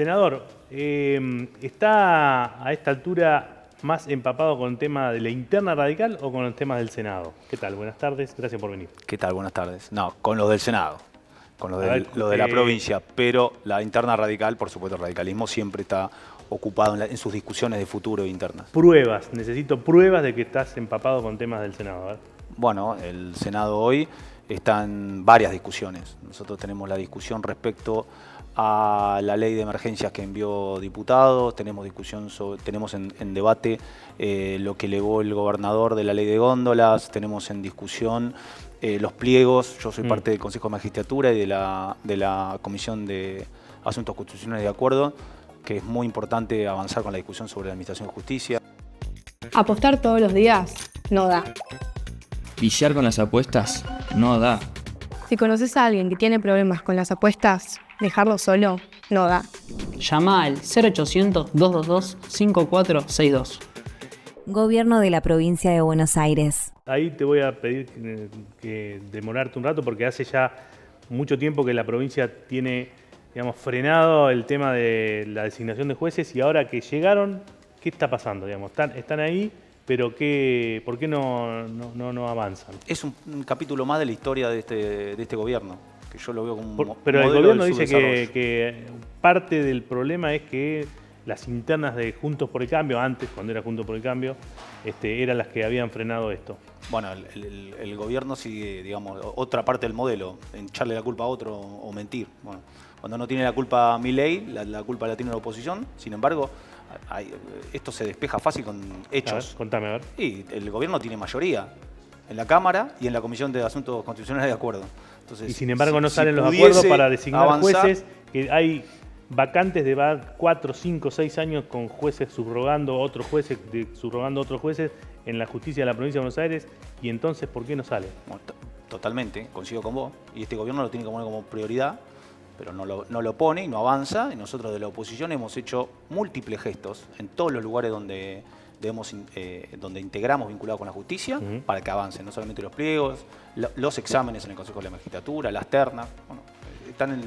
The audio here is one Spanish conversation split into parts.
Senador, ¿está a esta altura más empapado con el tema de la interna radical o con los temas del Senado? ¿Qué tal? Buenas tardes, gracias por venir. ¿Qué tal? Buenas tardes. No, con los del Senado, con los de la provincia, pero la interna radical, por supuesto, el radicalismo siempre está ocupado en sus discusiones de futuro internas. Pruebas, necesito pruebas de que estás empapado con temas del Senado. ¿Ver? Bueno, el Senado hoy está en varias discusiones. Nosotros tenemos la discusión respecto a la ley de emergencias que envió diputados, tenemos discusión tenemos en debate lo que elevó el gobernador de la ley de góndolas, tenemos en discusión los pliegos. Yo soy parte del Consejo de Magistratura y de la Comisión de Asuntos Constitucionales de Acuerdo, que es muy importante avanzar con la discusión sobre la Administración de Justicia. Apostar todos los días no da. Pillar con las apuestas no da. Si conoces a alguien que tiene problemas con las apuestas, dejarlo solo no da. Llama al 0800-222-5462. Gobierno de la Provincia de Buenos Aires. Ahí te voy a pedir que demorarte un rato porque hace ya mucho tiempo que la provincia tiene, digamos, frenado el tema de la designación de jueces y ahora que llegaron, ¿qué está pasando? Digamos, están ahí, pero ¿por qué no avanzan? Es un capítulo más de la historia de este gobierno, que yo lo veo como pero el gobierno dice que que parte del problema es que las internas de Juntos por el Cambio, antes, cuando era Juntos por el Cambio, eran las que habían frenado esto. Bueno, el gobierno sigue, digamos, otra parte del modelo, en echarle la culpa a otro o mentir. Bueno, cuando no tiene la culpa Milei, la culpa la tiene la oposición. Sin embargo, esto se despeja fácil con hechos. A ver, contame, a ver. Y el gobierno tiene mayoría en la Cámara y en la Comisión de Asuntos Constitucionales de Acuerdo. Entonces, y sin embargo no salen los acuerdos para designar jueces, que hay vacantes de 4, 5, 6 años con jueces subrogando otros jueces en la justicia de la provincia de Buenos Aires, y entonces ¿por qué no sale? Bueno, totalmente, coincido con vos, y este gobierno lo tiene que poner como prioridad, pero no lo pone y no avanza, y nosotros de la oposición hemos hecho múltiples gestos en todos los lugares donde integramos vinculado con la justicia, para que avancen, no solamente los pliegos, los exámenes en el Consejo de la Magistratura, las ternas, bueno, están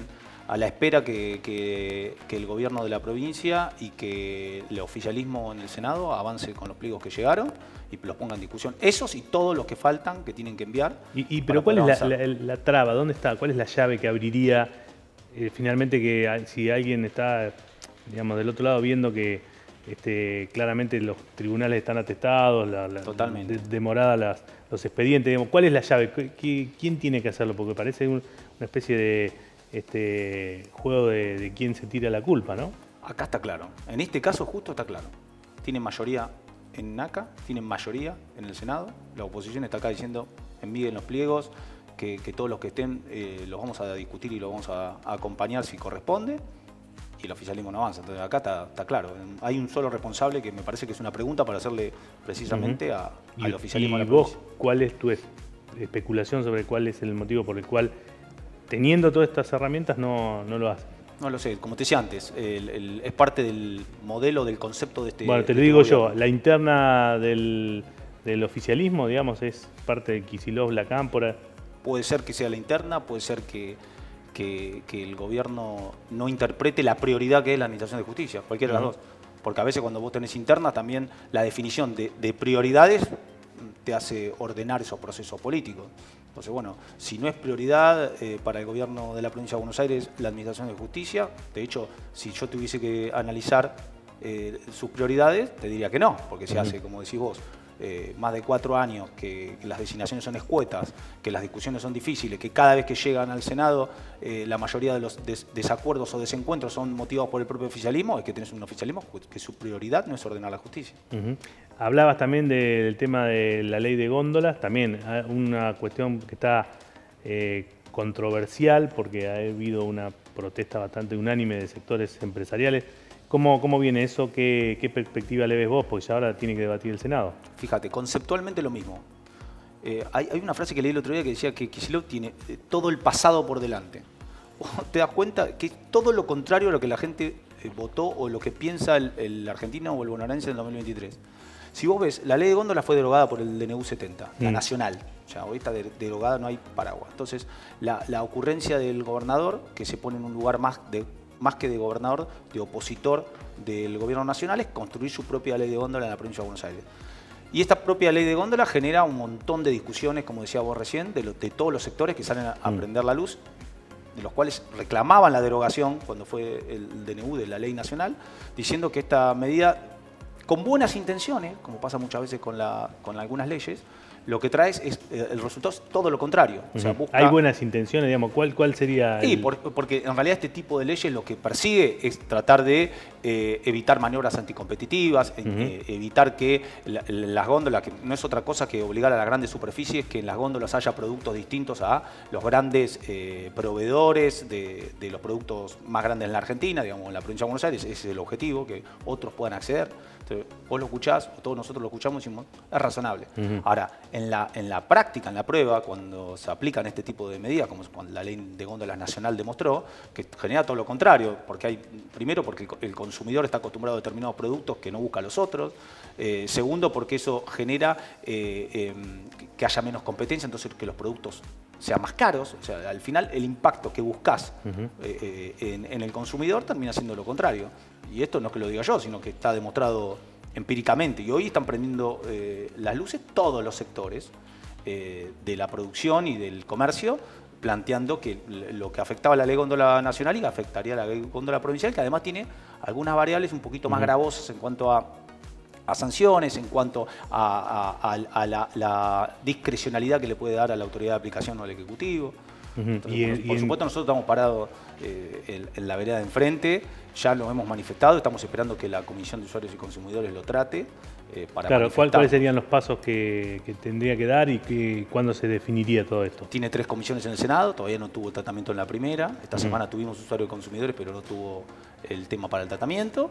a la espera que el gobierno de la provincia y que el oficialismo en el Senado avance con los pliegos que llegaron y los pongan en discusión. Esos y todos los que faltan, que tienen que enviar. Pero ¿cuál es la traba? ¿Dónde está? ¿Cuál es la llave que abriría finalmente que si alguien está, digamos, del otro lado viendo que claramente los tribunales están atestados, demorada los expedientes, digamos, ¿cuál es la llave? ¿Quién tiene que hacerlo? Porque parece una especie de juego de quién se tira la culpa, ¿no? Acá está claro. En este caso justo está claro. Tienen mayoría en NACA, tienen mayoría en el Senado. La oposición está acá diciendo envíen los pliegos, que todos los que estén los vamos a discutir y los vamos a acompañar si corresponde. Y el oficialismo no avanza. Entonces acá está claro. Hay un solo responsable, que me parece que es una pregunta para hacerle precisamente al oficialismo. ¿Y vos cuál es tu especulación sobre cuál es el motivo por el cual, teniendo todas estas herramientas, no lo hace? No lo sé, como te decía antes, es parte del modelo, del concepto de este. Bueno, te lo digo yo, la interna del oficialismo, digamos, es parte de Kicillof, la Cámpora. Puede ser que sea la interna, puede ser que el gobierno no interprete la prioridad que es la Administración de Justicia, cualquiera de las dos. Porque a veces cuando vos tenés interna, también la definición de prioridades te hace ordenar esos procesos políticos. Entonces, bueno, si no es prioridad para el gobierno de la provincia de Buenos Aires la Administración de Justicia, de hecho, si yo tuviese que analizar sus prioridades, te diría que no, porque se hace, como decís vos, más de 4 años que las designaciones son escuetas, que las discusiones son difíciles, que cada vez que llegan al Senado la mayoría de los desacuerdos o desencuentros son motivados por el propio oficialismo. Es que tenés un oficialismo que su prioridad no es ordenar la justicia. Hablabas también del tema de la ley de góndolas, también una cuestión que está controversial porque ha habido una protesta bastante unánime de sectores empresariales. ¿Cómo viene eso? ¿Qué perspectiva le ves vos? Porque ya ahora tiene que debatir el Senado. Fíjate, conceptualmente lo mismo. Hay una frase que leí el otro día que decía que Kicillof tiene todo el pasado por delante. Te das cuenta que es todo lo contrario a lo que la gente votó o lo que piensa el argentino o el bonaerense en el 2023. Si vos ves, la ley de góndola fue derogada por el DNU 70, la nacional. O sea, hoy está derogada, no hay paraguas. Entonces, la ocurrencia del gobernador, que se pone en un lugar más más que de gobernador, de opositor del gobierno nacional, es construir su propia ley de góndola en la provincia de Buenos Aires. Y esta propia ley de góndola genera un montón de discusiones, como decía vos recién, de todos los sectores que salen a prender la luz, de los cuales reclamaban la derogación cuando fue el DNU de la ley nacional, diciendo que esta medida, con buenas intenciones, como pasa muchas veces con algunas leyes, lo que trae es el resultado es todo lo contrario. O sea, busca... Hay buenas intenciones, digamos, ¿cuál sería? Sí, porque en realidad este tipo de leyes lo que persigue es tratar de evitar maniobras anticompetitivas, evitar que las góndolas, que no es otra cosa que obligar a las grandes superficies, que en las góndolas haya productos distintos a los grandes proveedores de los productos más grandes en la Argentina, digamos, en la provincia de Buenos Aires. Ese es el objetivo, que otros puedan acceder. Entonces, vos lo escuchás, o todos nosotros lo escuchamos y decimos, es razonable. Ahora, en la práctica, en la prueba, cuando se aplican este tipo de medidas, como cuando la ley de góndolas nacional demostró, que genera todo lo contrario, primero porque el consumidor está acostumbrado a determinados productos que no busca los otros, segundo porque eso genera que haya menos competencia, entonces que los productos sean más caros, o sea, al final el impacto que buscas en el consumidor termina siendo lo contrario. Y esto no es que lo diga yo, sino que está demostrado empíricamente. Y hoy están prendiendo las luces todos los sectores de la producción y del comercio, planteando que lo que afectaba a la ley góndola nacional y que afectaría a la ley góndola provincial, que además tiene algunas variables un poquito más gravosas en cuanto a sanciones, en cuanto a la discrecionalidad que le puede dar a la autoridad de aplicación o al Ejecutivo. Entonces, por supuesto, nosotros estamos parados en la vereda de enfrente, ya lo hemos manifestado, estamos esperando que la Comisión de Usuarios y Consumidores lo trate. Claro, ¿cuáles serían los pasos que tendría que dar y cuándo se definiría todo esto? Tiene 3 comisiones en el Senado, todavía no tuvo tratamiento en la primera. Esta semana tuvimos usuarios y consumidores, pero no tuvo el tema para el tratamiento.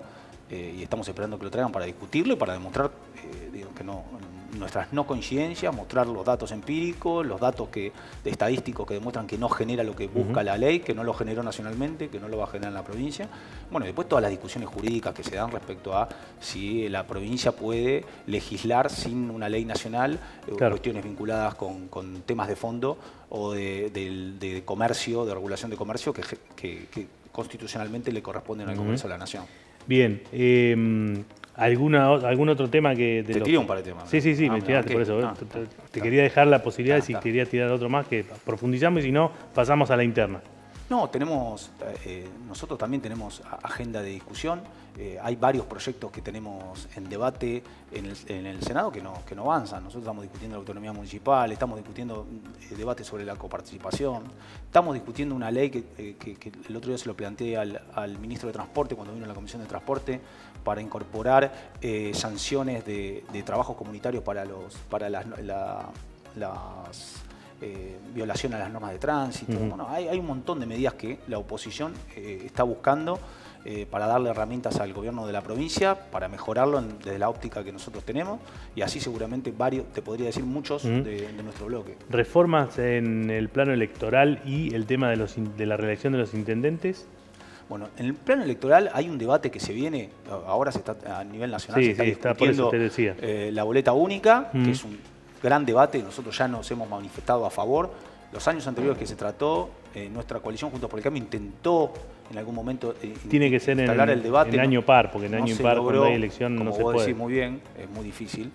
Y estamos esperando que lo traigan para discutirlo y para demostrar que nuestras no coincidencias, mostrar los datos empíricos, los datos estadísticos que demuestran que no genera lo que busca la ley, que no lo generó nacionalmente, que no lo va a generar en la provincia. Bueno, y después todas las discusiones jurídicas que se dan respecto a si la provincia puede legislar sin una ley nacional, cuestiones vinculadas con temas de fondo o de comercio, de regulación de comercio que constitucionalmente le corresponden al Congreso de la Nación. Bien, ¿algún otro tema que... Te tiré un par de temas. Sí, me tiraste por eso. Te quería dejar la posibilidad, si querías tirar otro más, que profundizamos y si no, pasamos a la interna. No, nosotros también tenemos agenda de discusión. Hay varios proyectos que tenemos en debate en el Senado que no avanzan. Nosotros estamos discutiendo la autonomía municipal, estamos discutiendo debates sobre la coparticipación, estamos discutiendo una ley que el otro día se lo planteé al ministro de Transporte cuando vino a la Comisión de Transporte para incorporar sanciones de trabajos comunitarios para las violación a las normas de tránsito. Bueno, hay un montón de medidas que la oposición está buscando para darle herramientas al gobierno de la provincia, para mejorarlo desde la óptica que nosotros tenemos, y así seguramente varios, te podría decir muchos, de nuestro bloque. ¿Reformas en el plano electoral y el tema de la reelección de los intendentes? Bueno, en el plano electoral hay un debate que se viene, ahora se está a nivel nacional, se está discutiendo por eso te decía. La boleta única, que es un gran debate, nosotros ya nos hemos manifestado a favor. Los años anteriores que se trató, nuestra coalición Juntos por el Cambio intentó en algún momento tiene que ser instalar el debate. En año par, porque en año impar cuando hay elección no se puede. Como vos decís muy bien, es muy difícil.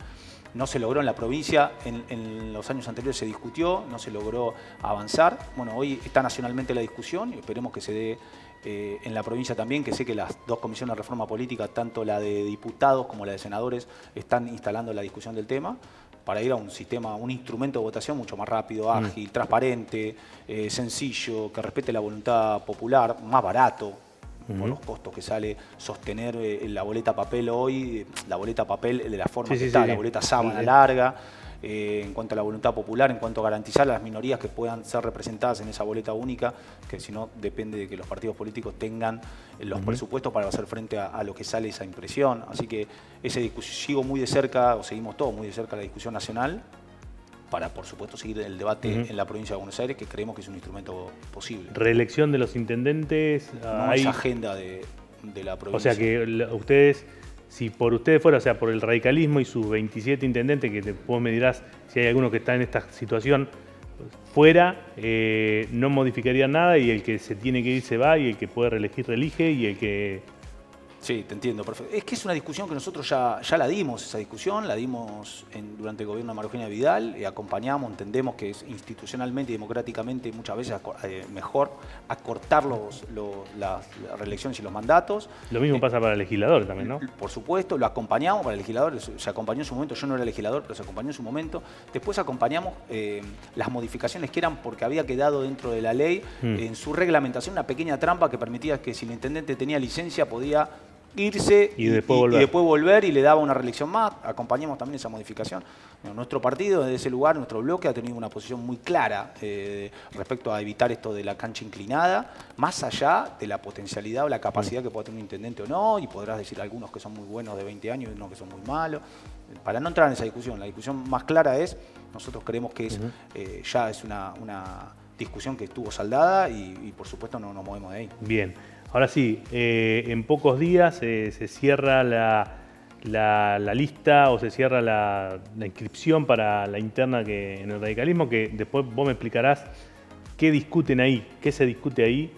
No se logró en la provincia, en los años anteriores se discutió, no se logró avanzar. Bueno, hoy está nacionalmente la discusión y esperemos que se dé en la provincia también, que sé que las 2 comisiones de reforma política, tanto la de diputados como la de senadores, están instalando la discusión del tema para ir a un sistema, un instrumento de votación mucho más rápido, ágil, transparente, sencillo, que respete la voluntad popular, más barato, por los costos que sale sostener la boleta papel hoy, la boleta papel de la forma que está, la boleta sábana larga, en cuanto a la voluntad popular, en cuanto a garantizar a las minorías que puedan ser representadas en esa boleta única, que si no depende de que los partidos políticos tengan los presupuestos para hacer frente a lo que sale esa impresión. Así que sigo muy de cerca, o seguimos todos muy de cerca la discusión nacional, para, por supuesto, seguir el debate en la provincia de Buenos Aires, que creemos que es un instrumento posible. ¿Reelección de los intendentes? No es agenda de la provincia. O sea que ustedes, si por ustedes fuera, o sea, por el radicalismo y sus 27 intendentes, que vos me dirás si hay alguno que está en esta situación, fuera no modificaría nada y el que se tiene que ir se va y el que puede reelegir reelige y el que... Sí, te entiendo, perfecto. Es que es una discusión que nosotros ya la dimos, esa discusión, la dimos durante el gobierno de María Eugenia Vidal, acompañamos, entendemos que es institucionalmente y democráticamente muchas veces mejor acortar las reelecciones y los mandatos. Lo mismo pasa para el legislador también, ¿no? Por supuesto, lo acompañamos para el legislador, se acompañó en su momento, yo no era legislador, pero se acompañó en su momento. Después acompañamos las modificaciones que eran porque había quedado dentro de la ley, en su reglamentación, una pequeña trampa que permitía que si el intendente tenía licencia podía irse y después volver y le daba una reelección más. Acompañamos también esa modificación. Bueno, nuestro partido, desde ese lugar, nuestro bloque, ha tenido una posición muy clara respecto a evitar esto de la cancha inclinada, más allá de la potencialidad o la capacidad que pueda tener un intendente o no, y podrás decir algunos que son muy buenos de 20 años y unos que son muy malos. Para no entrar en esa discusión, la discusión más clara es, nosotros creemos que ya es una discusión que estuvo saldada y por supuesto no nos movemos de ahí. Bien. Ahora sí, en pocos días se cierra la lista o se cierra la inscripción para la interna en el radicalismo, que después vos me explicarás qué discuten ahí, qué se discute ahí.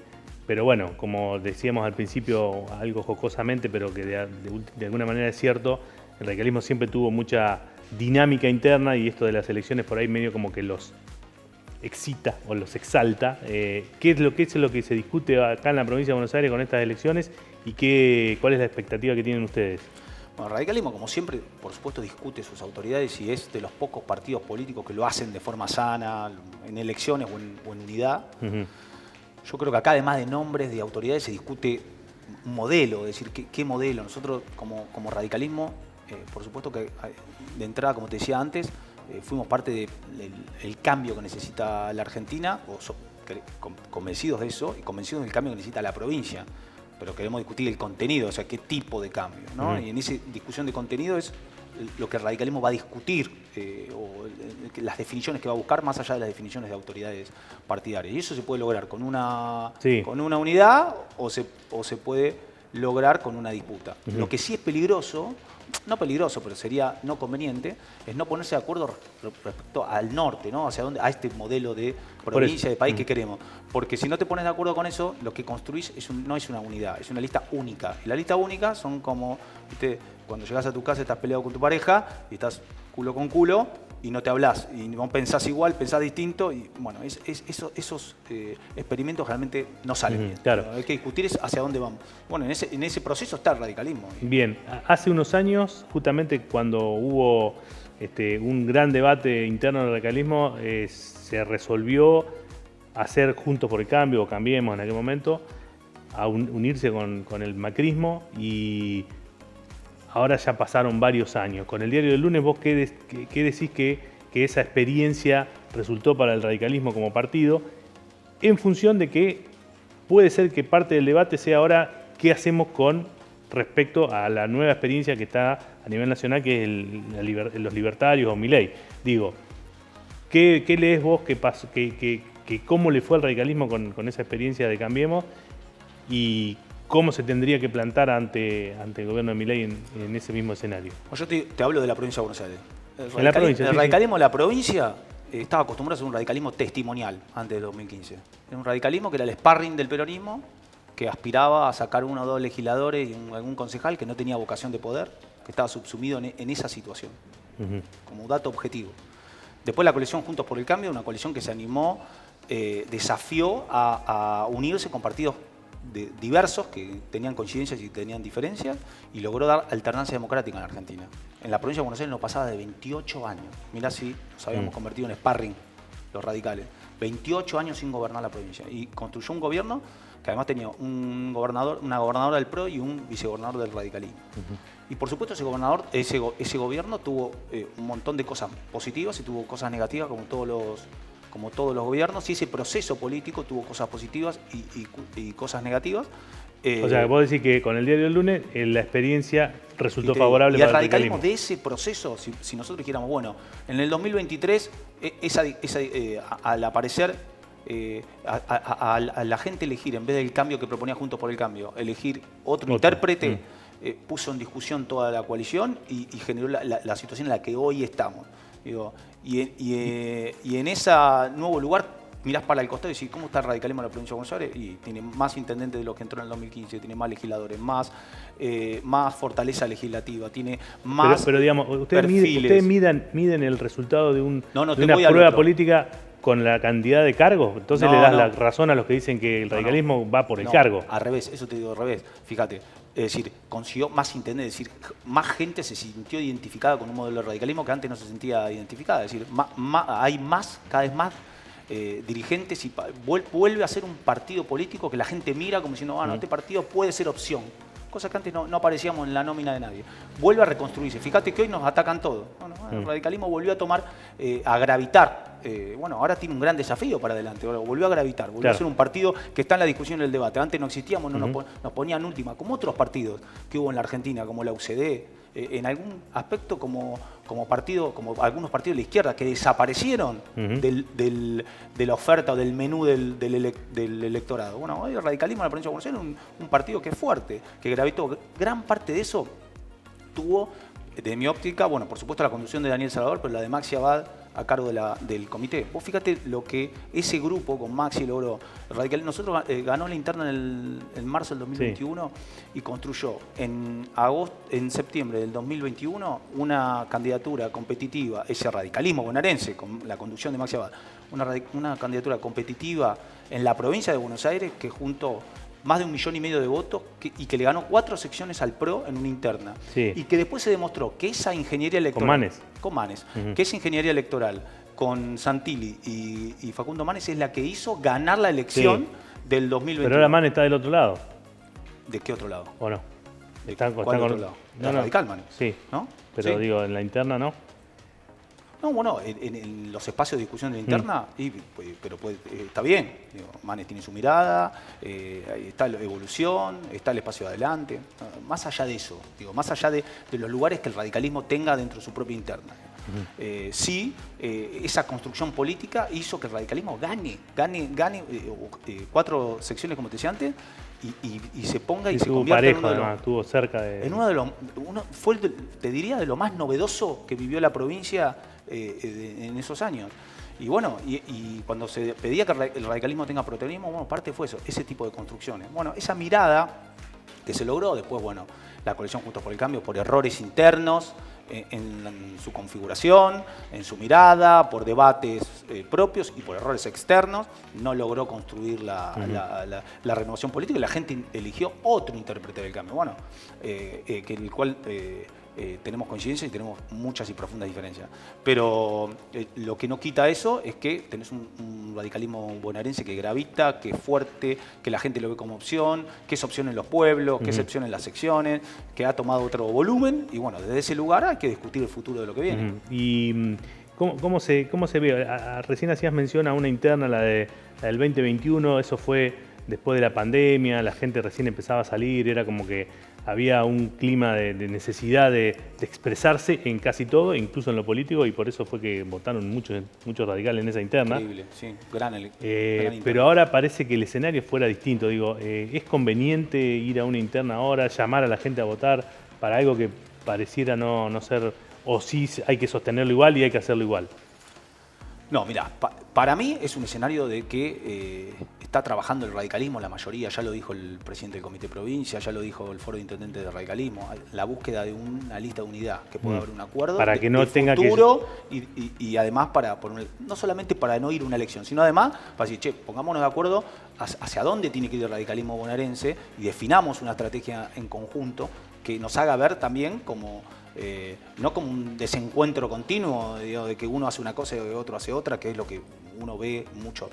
Pero bueno, como decíamos al principio, algo jocosamente, pero que de alguna manera es cierto, el radicalismo siempre tuvo mucha dinámica interna y esto de las elecciones por ahí medio como que los excita o los exalta. ¿Qué es lo que se discute acá en la provincia de Buenos Aires con estas elecciones y cuál es la expectativa que tienen ustedes? Bueno, el radicalismo, como siempre, por supuesto, discute sus autoridades y es de los pocos partidos políticos que lo hacen de forma sana, en elecciones o en unidad. Yo creo que acá, además de nombres de autoridades, se discute un modelo, es decir, qué modelo. Nosotros, como radicalismo, por supuesto que de entrada, como te decía antes, fuimos parte del cambio que necesita la Argentina, convencidos de eso y convencidos del cambio que necesita la provincia. Pero queremos discutir el contenido, o sea, qué tipo de cambio, ¿no? Y en esa discusión de contenido es lo que el radicalismo va a discutir, las definiciones que va a buscar más allá de las definiciones de autoridades partidarias. Y eso se puede lograr con una unidad o se puede lograr con una disputa. Lo que sí es peligroso, no peligroso, pero sería no conveniente, es no ponerse de acuerdo respecto al norte, ¿no? Hacia dónde, a este modelo de provincia, de país que queremos. Porque si no te pones de acuerdo con eso, lo que construís no es una unidad, es una lista única. Y la lista única son como, ¿viste? Cuando llegas a tu casa estás peleado con tu pareja y estás culo con culo y no te hablas y no pensás igual, pensás distinto y bueno, esos experimentos realmente no salen bien. Claro. Hay que discutir hacia dónde vamos. Bueno, en ese proceso está el radicalismo. Bien, hace unos años, justamente cuando hubo un gran debate interno del radicalismo, se resolvió hacer Juntos por el Cambio, o Cambiemos en aquel momento, a unirse con el macrismo y ahora ya pasaron varios años. Con el Diario del Lunes, ¿vos qué decís que esa experiencia resultó para el radicalismo como partido, en función de que puede ser que parte del debate sea ahora qué hacemos con respecto a la nueva experiencia que está a nivel nacional, que es los libertarios o Milei? Digo, ¿qué lees vos cómo le fue al radicalismo con esa experiencia de Cambiemos y cómo se tendría que plantar ante el gobierno de Milei en ese mismo escenario? Yo te hablo de la provincia de Buenos Aires. El radicalismo de la provincia estaba acostumbrado a ser un radicalismo testimonial antes del 2015. Era un radicalismo que era el sparring del peronismo, que aspiraba a sacar uno o dos legisladores y algún concejal que no tenía vocación de poder, que estaba subsumido en esa situación, como dato objetivo. Después la coalición Juntos por el Cambio, una coalición que se animó, desafió a unirse con partidos diversos que tenían coincidencias y tenían diferencias y logró dar alternancia democrática en la Argentina. En la provincia de Buenos Aires no pasaba de 28 años. Mirá si nos habíamos convertido en sparring los radicales. 28 años sin gobernar la provincia. Y construyó un gobierno que además tenía una gobernadora del PRO y un vicegobernador del radicalismo. Y por supuesto ese gobierno tuvo un montón de cosas positivas y tuvo cosas negativas como todos los gobiernos, y ese proceso político tuvo cosas positivas y cosas negativas. O sea, vos decís que con el Diario del Lunes la experiencia resultó favorable para el radicalismo. De ese proceso, si nosotros dijéramos, bueno, en el 2023, al aparecer, a la gente elegir, en vez del cambio que proponía Juntos por el Cambio, elegir otro intérprete, puso en discusión toda la coalición y generó la situación en la que hoy estamos. Digo, y en ese nuevo lugar mirás para el costado y decís, ¿cómo está el radicalismo en la provincia de Buenos Aires? Y tiene más intendentes de los que entró en el 2015, tiene más legisladores, más fortaleza legislativa, tiene más Pero digamos, ustedes miden el resultado de, de una prueba política con la cantidad de cargos. Entonces le das la razón a los que dicen que el radicalismo va por el cargo. Al revés, eso te digo al revés. Fíjate, es decir, consiguió más intendentes, es decir, más gente se sintió identificada con un modelo de radicalismo que antes no se sentía identificada. Es decir, hay cada vez más dirigentes y vuelve a ser un partido político que la gente mira como diciendo, bueno, este partido puede ser opción. Cosa que antes no aparecíamos en la nómina de nadie. Vuelve a reconstruirse. Fíjate que hoy nos atacan todos. El radicalismo volvió a tomar, a gravitar. Bueno, ahora tiene un gran desafío para adelante. Volvió a gravitar, volvió a ser un partido que está en la discusión y el debate. Antes no existíamos, nos ponían última, como otros partidos que hubo en la Argentina, como la UCD, en algún aspecto como partido, como algunos partidos de la izquierda que desaparecieron de la oferta o del menú del electorado. Bueno, hoy el radicalismo en la provincia de Buenos Aires es un partido que es fuerte, que gravitó. Gran parte de eso tuvo, de mi óptica, bueno, por supuesto la conducción de Daniel Salvador, pero la de Maxi Abad a cargo del comité. Vos fíjate lo que ese grupo con Maxi logró. Nosotros ganó la interna en marzo del 2021 y construyó en septiembre del 2021 una candidatura competitiva, ese radicalismo bonaerense con la conducción de Maxi Abad, una candidatura competitiva en la provincia de Buenos Aires que juntó más de 1,5 millones de votos y que le ganó 4 secciones al PRO en una interna. Sí. Y que después se demostró que esa ingeniería electoral... Con Manes. Que esa ingeniería electoral con Santilli y Facundo Manes es la que hizo ganar la elección del 2021. Pero ahora Manes está del otro lado. ¿De qué otro lado? ¿O no? ¿Cuál otro lado? No, radical Manes. Sí. ¿No? Pero digo, en la interna no. No, bueno, en los espacios de discusión de la interna, pero está bien. Digo, Manes tiene su mirada, está la evolución, está el espacio de adelante. Más allá de eso, digo, más allá de los lugares que el radicalismo tenga dentro de su propia interna. Esa construcción política hizo que el radicalismo gane 4 secciones, como te decía antes, y se ponga y se convierta en uno de los... Estuvo cerca de... Fue, te diría, de lo más novedoso que vivió la provincia en esos años. Y bueno, y cuando se pedía que el radicalismo tenga protagonismo, bueno, parte fue eso, ese tipo de construcciones. Bueno, esa mirada que se logró, después, bueno, la coalición Juntos por el Cambio, por errores internos en su configuración, en su mirada, por debates propios y por errores externos, no logró construir la renovación política y la gente eligió otro intérprete del cambio. Bueno, el cual... tenemos coincidencias y tenemos muchas y profundas diferencias. Pero lo que no quita eso es que tenés un radicalismo bonaerense que gravita, que es fuerte, que la gente lo ve como opción, que es opción en los pueblos, que es opción en las secciones, que ha tomado otro volumen. Y bueno, desde ese lugar hay que discutir el futuro de lo que viene. ¿Y cómo se ve? Recién hacías mención a una interna, la del 2021, eso fue después de la pandemia, la gente recién empezaba a salir, era como que había un clima de necesidad de expresarse en casi todo, incluso en lo político, y por eso fue que votaron muchos radicales en esa interna. Increíble, sí, gran pero ahora parece que el escenario fuera distinto. Digo, ¿es conveniente ir a una interna ahora, llamar a la gente a votar para algo que pareciera no ser, o sí hay que sostenerlo igual y hay que hacerlo igual? No, mira, para mí es un escenario de que está trabajando el radicalismo, la mayoría, ya lo dijo el presidente del Comité Provincia, ya lo dijo el Foro de Intendentes de Radicalismo, la búsqueda de una lista de unidad, que pueda haber un acuerdo para que no tenga futuro y además no solamente para no ir a una elección, sino además para decir, che, pongámonos de acuerdo hacia dónde tiene que ir el radicalismo bonaerense y definamos una estrategia en conjunto que nos haga ver también como... no como un desencuentro continuo, digamos, de que uno hace una cosa y otro hace otra, que es lo que uno ve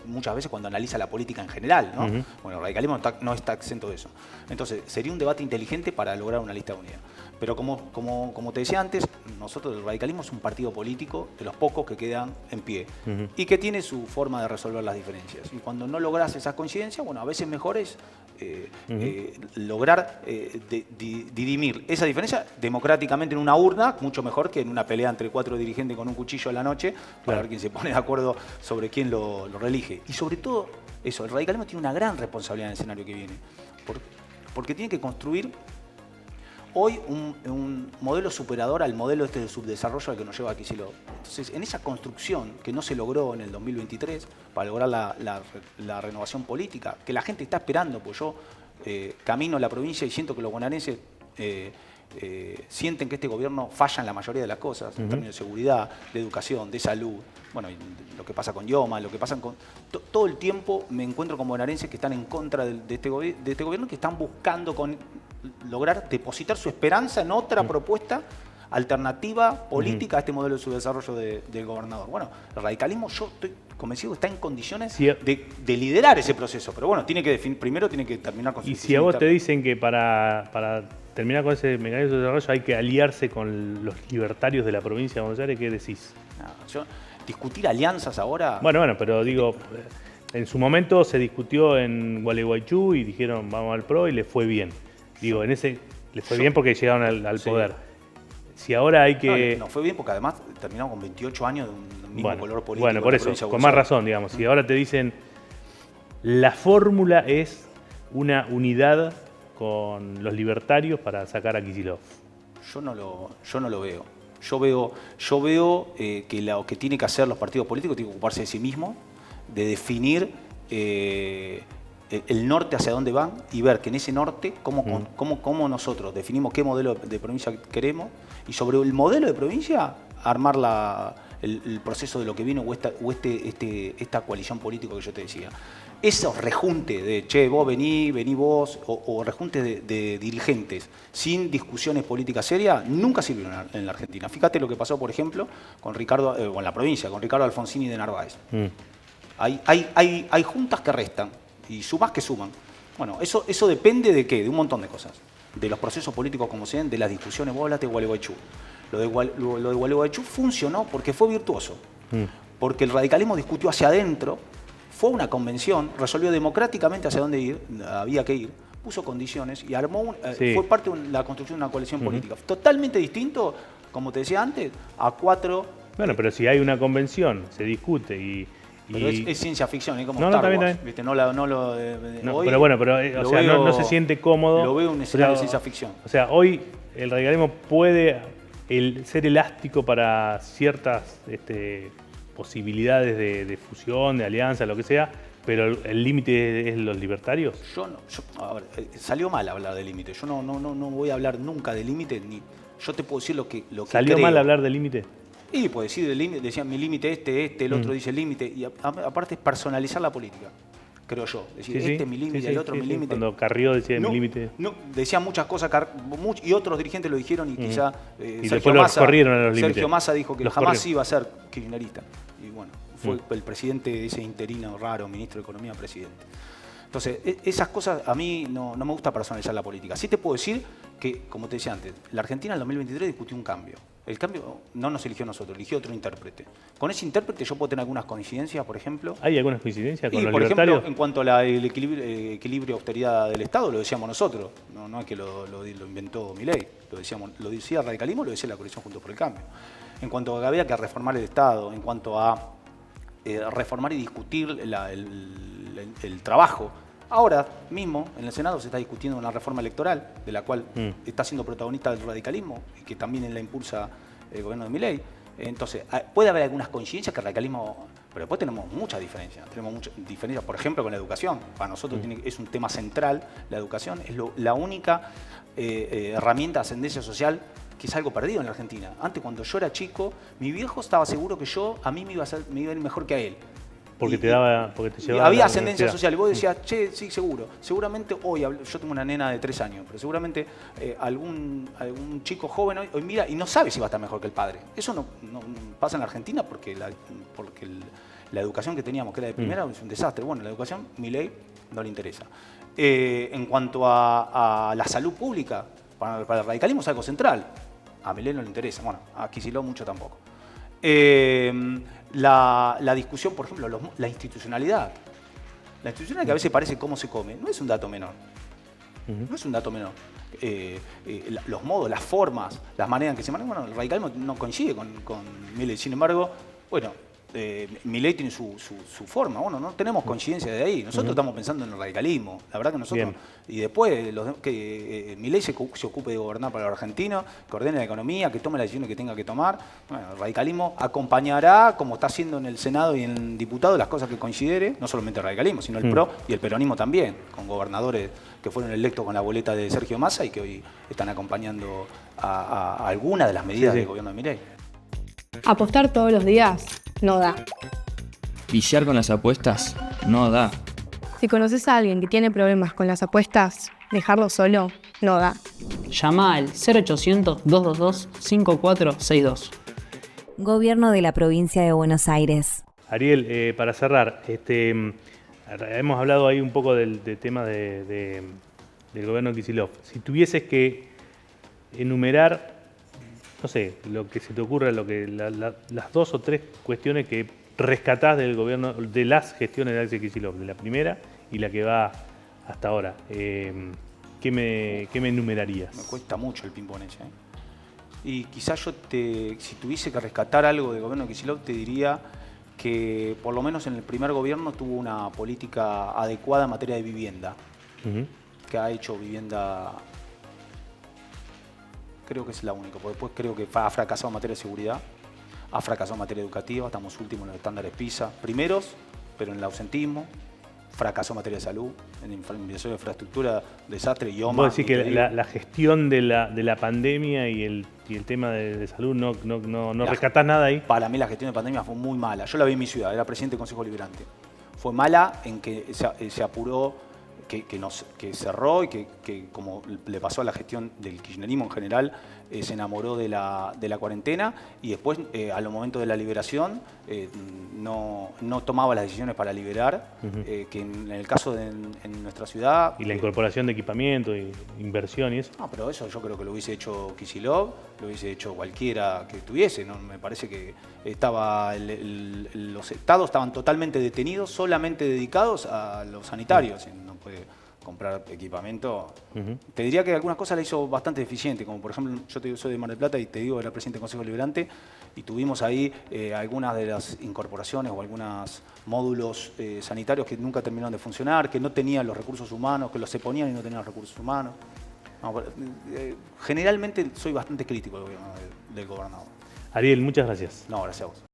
muchas veces cuando analiza la política en general, ¿no? Bueno, el radicalismo no está exento de eso. Entonces, sería un debate inteligente para lograr una lista de unidad. Pero como te decía antes, nosotros el radicalismo es un partido político de los pocos que quedan en pie y que tiene su forma de resolver las diferencias. Y cuando no logras esas coincidencias, bueno, a veces mejor es lograr dirimir esa diferencia democráticamente en una urna, mucho mejor que en una pelea entre 4 dirigentes con un cuchillo a la noche para ver quién se pone de acuerdo sobre quién lo reelige. Y sobre todo eso, el radicalismo tiene una gran responsabilidad en el escenario que viene, porque tiene que construir hoy un modelo superador al modelo este de subdesarrollo al que nos lleva Kicillof. Entonces, en esa construcción que no se logró en el 2023 para lograr la renovación política, que la gente está esperando, pues yo camino a la provincia y siento que los bonaerenses sienten que este gobierno falla en la mayoría de las cosas, en términos de seguridad, de educación, de salud, bueno, y lo que pasa con IOMA, lo que pasa con... Todo el tiempo me encuentro con bonaerenses que están en contra de este gobierno, que están buscando lograr depositar su esperanza en otra propuesta alternativa política a este modelo de subdesarrollo del gobernador. Bueno, el radicalismo, yo estoy convencido que está en condiciones de liderar ese proceso, pero bueno, primero tiene que terminar con su... Y si a vos te dicen que para terminar con ese mecanismo de desarrollo hay que aliarse con los libertarios de la provincia de Buenos Aires, ¿qué decís? No, discutir alianzas ahora... Bueno, pero digo, en su momento se discutió en Gualeguaychú y dijeron vamos al PRO y le fue bien. Digo, les fue bien porque llegaron al poder. Si ahora hay que... No, fue bien porque además terminamos con 28 años de un mismo color político. Bueno, por eso, con más razón, digamos. Si ahora te dicen la fórmula es una unidad con los libertarios para sacar a Kicillof. Yo no lo veo. Yo veo que lo que tiene que hacer los partidos políticos tienen que ocuparse de sí mismos, de definir el norte hacia dónde van y ver que en ese norte cómo nosotros definimos qué modelo de provincia queremos y sobre el modelo de provincia armar el proceso de lo que viene o esta coalición política que yo te decía. Esos rejuntes de, che, vos vení vos, o rejuntes de dirigentes sin discusiones políticas serias, nunca sirvieron en la Argentina. Fíjate lo que pasó, por ejemplo, con Ricardo, o en la provincia, con Ricardo Alfonsini de Narváez. Hay juntas que restan y sumas que suman. Bueno, eso depende de qué, de un montón de cosas. De los procesos políticos como sean, de las discusiones. Vos hablaste de Gualeguaychú. Lo de Gualeguaychú funcionó porque fue virtuoso. Porque el radicalismo discutió hacia adentro, fue a una convención, resolvió democráticamente hacia dónde había que ir, puso condiciones y armó fue parte de la construcción de una coalición política. Totalmente distinto, como te decía antes, a 4... Bueno, pero si hay una convención, se discute Pero es ciencia ficción, es como Star Wars, también. ¿viste? Pero bueno, no se siente cómodo. Lo veo un escenario de ciencia ficción. O sea, hoy el radicalismo puede ser elástico para ciertas posibilidades de fusión, de alianza, lo que sea, pero el límite es los libertarios. A ver, salió mal hablar de límite. Yo no voy a hablar nunca de límite, ni yo te puedo decir lo que ¿Salió creo. mal hablar de límite? Y puede decir, decían mi límite el otro dice el límite, y aparte es personalizar la política, creo yo. Decir, es mi límite, el otro mi límite. Cuando Carrió decía mi límite. No, decían muchas cosas, y otros dirigentes lo dijeron, y quizá y después los corrieron a los límites. Sergio Massa dijo que jamás iba a ser kirchnerista. Y bueno, fue el presidente, ese interino raro, ministro de Economía, presidente. Entonces, esas cosas a mí no me gusta personalizar la política. Sí te puedo decir que, como te decía antes, la Argentina en el 2023 discutió un cambio. El cambio no nos eligió nosotros, eligió otro intérprete. Con ese intérprete yo puedo tener algunas coincidencias, por ejemplo. ¿Hay algunas coincidencias con los por libertarios? ejemplo, en cuanto al equilibrio austeridad del Estado, lo decíamos nosotros. No es que lo inventó Milei. Lo decía el radicalismo, lo decía la coalición Juntos por el Cambio. En cuanto a que había que reformar el Estado, en cuanto a reformar y discutir el trabajo. Ahora mismo en el Senado se está discutiendo una reforma electoral, de la cual está siendo protagonista el radicalismo y que también la impulsa el gobierno de Milei. Entonces, puede haber algunas coincidencias que el radicalismo... Pero después tenemos muchas diferencias. Tenemos muchas diferencias, por ejemplo, con la educación. Para nosotros es un tema central. La educación es la única herramienta de ascendencia social que es algo perdido en la Argentina. Antes, cuando yo era chico, mi viejo estaba seguro que a mí me iba a ir mejor que a él. Porque te llevaba había ascendencia social. Y vos decías, che, sí, seguro. Seguramente hoy, yo tengo una nena de 3 años, pero seguramente algún chico joven hoy mira y no sabe si va a estar mejor que el padre. Eso no pasa en la Argentina porque la educación que teníamos, que era de primera, es un desastre. Bueno, la educación, Milei no le interesa. En cuanto a la salud pública, para el radicalismo es algo central. A Milei no le interesa. Bueno, a Kicillof mucho tampoco. La discusión, por ejemplo, la institucionalidad. La institucionalidad que a veces parece cómo se come, no es un dato menor. No es un dato menor. Los modos, las formas, las maneras en que se manejan, bueno, el radicalismo no coincide con Milei. Sin embargo, bueno, Milei tiene su forma, bueno, no tenemos coincidencia de ahí. Nosotros estamos pensando en el radicalismo. La verdad que nosotros... Bien. Y después que Milei se ocupe de gobernar para los argentinos, que ordene la economía, que tome las decisiones que tenga que tomar. Bueno, el radicalismo acompañará, como está haciendo en el Senado y en el diputado, las cosas que considere, no solamente el radicalismo, sino el PRO y el peronismo también, con gobernadores que fueron electos con la boleta de Sergio Massa y que hoy están acompañando a algunas de las medidas del gobierno de Milei. Apostar todos los días no da. Pillar con las apuestas no da. Si conoces a alguien que tiene problemas con las apuestas, dejarlo solo no da. Llama al 0800-222-5462. Gobierno de la provincia de Buenos Aires. Ariel, para cerrar, hemos hablado ahí un poco del tema del gobierno de Kicillof. Si tuvieses que enumerar, no sé, lo que se te ocurra, las 2 o 3 cuestiones que rescatás del gobierno, de las gestiones de Axel Kicillof, de la primera y la que va hasta ahora, ¿qué me enumerarías? Me cuesta mucho el ping-pong ese. Y quizás si tuviese que rescatar algo del gobierno de Kicillof, te diría que por lo menos en el primer gobierno tuvo una política adecuada en materia de vivienda, que ha hecho vivienda, creo que es la única, porque después creo que ha fracasado en materia de seguridad, ha fracasado en materia educativa, estamos últimos en los estándares PISA, primeros, pero en el ausentismo, fracasó en materia de salud, en inversión de infraestructura, desastre, IOMA. ¿Vos decís que la gestión de la pandemia y el tema de salud no rescatás nada ahí? Para mí la gestión de pandemia fue muy mala. Yo la vi en mi ciudad, era presidente del Consejo Liberante. Fue mala en que se apuró, que cerró y que como le pasó a la gestión del kirchnerismo en general, se enamoró de la cuarentena y después, a los momentos de la liberación, no tomaba las decisiones para liberar, que en el caso en nuestra ciudad... Y la incorporación de equipamiento, y inversión y eso. No, pero eso yo creo que lo hubiese hecho Kicillof, lo hubiese hecho cualquiera que tuviese, ¿no? Me parece que los estados estaban totalmente detenidos, solamente dedicados a los sanitarios. No puede comprar equipamiento. Te diría que algunas cosas la hizo bastante eficiente, como por ejemplo, yo soy de Mar del Plata y te digo, era presidente del Consejo Liberante, y tuvimos ahí algunas de las incorporaciones o algunos módulos sanitarios que nunca terminaron de funcionar, que no tenían los recursos humanos, que los se ponían y no tenían los recursos humanos. No, generalmente soy bastante crítico del gobierno del gobernador. Ariel, muchas gracias. No, gracias a vos.